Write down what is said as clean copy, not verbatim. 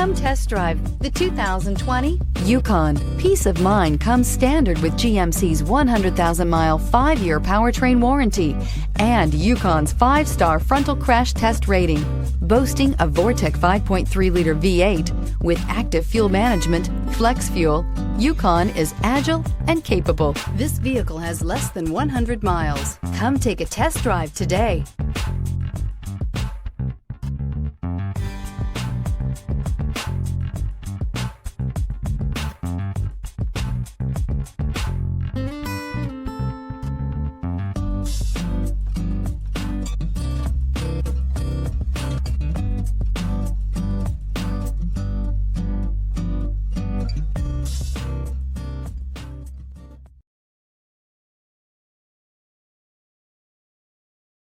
Come test drive the 2020 Yukon. Peace of mind comes standard with GMC's 100,000-mile, 5-year powertrain warranty and Yukon's 5-star frontal crash test rating. Boasting a Vortec 5.3-liter V8 with active fuel management, flex fuel, Yukon is agile and capable. This vehicle has less than 100 miles. Come take a test drive today.